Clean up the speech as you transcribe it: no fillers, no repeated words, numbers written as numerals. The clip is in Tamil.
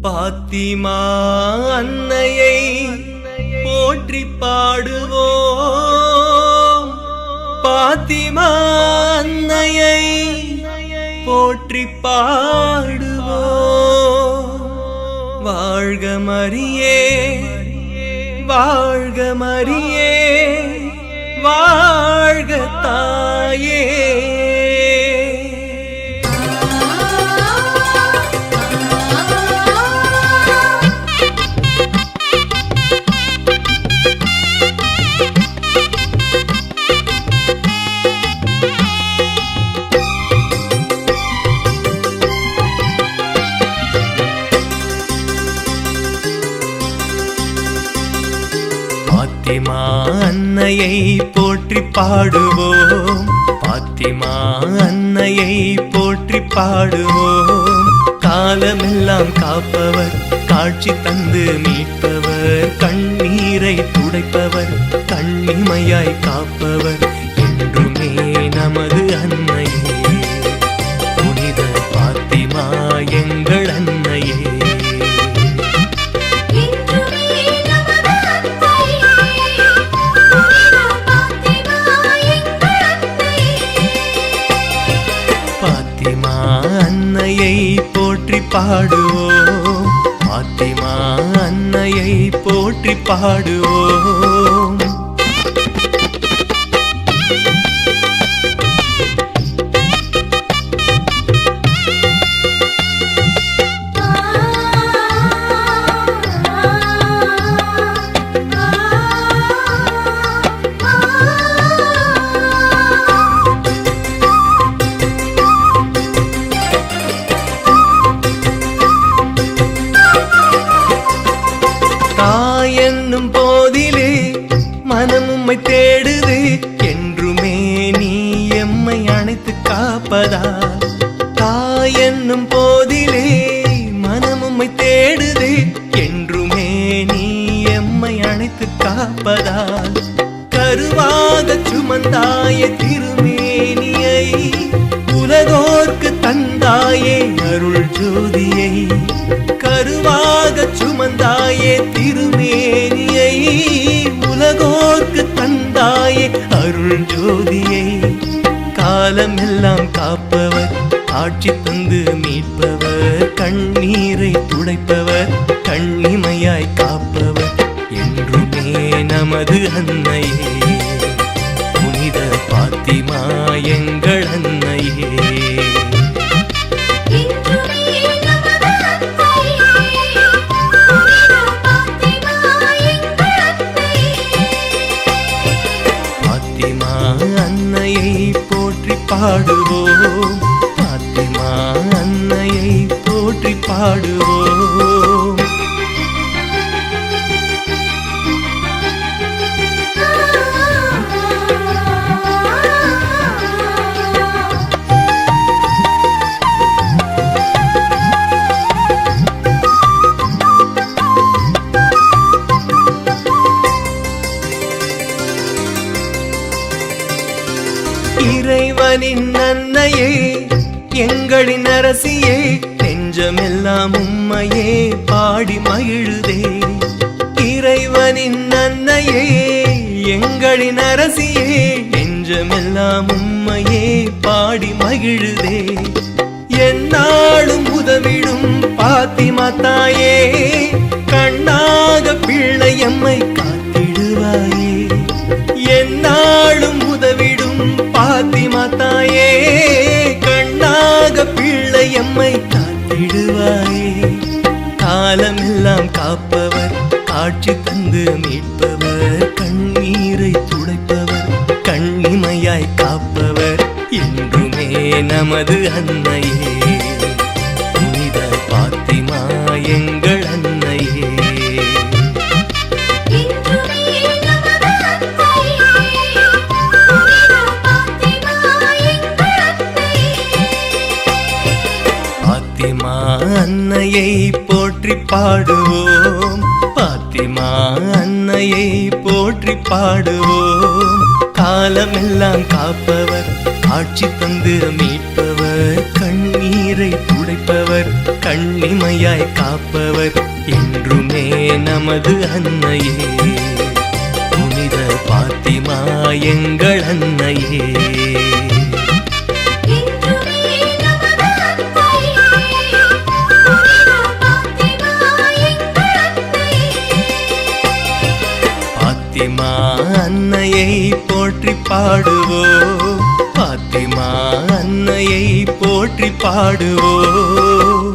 பாத்திமா அன்னையை போற்றி பாடுவோம். பாத்திமா அன்னையை போற்றி பாடுவோம். வாழ்க மரியே வாழ்க மரியே வாழ்க தாயே. பாத்திமா அன்னையை போற்றி பாடுவோம். பாத்திமா அன்னையை போற்றி பாடுவோம். காலமெல்லாம் காப்பவர், காட்சி தந்து மீட்பவர், கண்ணீரை துடைப்பவர், கண்ணிமையாய் காப்பவர் என்றுமே நமது அன்னையே. புனித பாத்திமா எங்கள் அன்னையே. பாத்திமா அன்னையை போற்றி பாடுவோம். பாத்திமா அன்னையை போற்றி பாடுவோம். என்னும் போதிலே மனம் உம்மை தேடுது, என்றுமே நீ எம்மை அணைத்து காப்பதா. தாய் என்னும் போதிலே மனம் உம்மை தேடுது, என்றுமே நீ எம்மை அணைத்து காப்பதா. கருவாக சுமந்தாயே திருமேனியை, உலகோர்க்கு தந்தாயே அருள் ஜோதியை. கருவாக சுமந்தாயே திருமேனியை, உலகோர்க்கு தந்தாயே அருள் ஜோதியை. காலமெல்லாம் காப்பவர், காட்சி தந்து மீட்பவர், கண்ணீரை துடைப்பவர், கண்ணிமையாய் காப்பவர் என்றுமே நமது அன்னையே. புனித பாத்திமா எங்கள் அன்னையே. பாத்திமா அன்னையை போற்றி பாடுவோம். பாத்திமா அன்னையை போற்றி பாடுவோம். இறைவனின் அன்னையே எங்களின் அரசியே, நெஞ்சமெல்லாம் உம்மையே பாடி மகிழுதே. இறைவனின் அன்னையே எங்களின் அரசியே, நெஞ்சமெல்லாம் உம்மையே பாடி மகிழுதே. எந்நாளும் உதவிடும் பாத்திமா தாயே, கண்ணாக பிள்ளை எம்மை காத்திடுவாயே. எந்நாளும் உதவிடும் பாத்திமா தாயே, கண்ணாக பிள்ளை எம்மை காத்திடுவாயே. காலமெல்லாம் காப்பவர், காட்சி தந்து மீட்பவர், கண்ணீரை துடைப்பவர், கண்ணிமையாய் காப்பவர் என்றுமே நமது அன்னையே. புனித பாத்திமா எங்கள் அன்னையே. பாத்திமா அன்னையை போற்றி பாடுவோம். பாத்திமா அன்னையை போற்றி பாடுவோம். காலமெல்லாம் காப்பவர், காட்சி தந்து மீட்பவர், கண்ணீர் கண்ணீரை துடைப்பவர் கண்ணிமையாய் காப்பவர் என்றுமே நமது அன்னையே. புனித பாத்திமா எங்கள் அன்னையே. பாத்திமா அன்னையை போற்றி பாடுவோம், பாத்திமா அன்னையை போற்றி பாடுவோம்.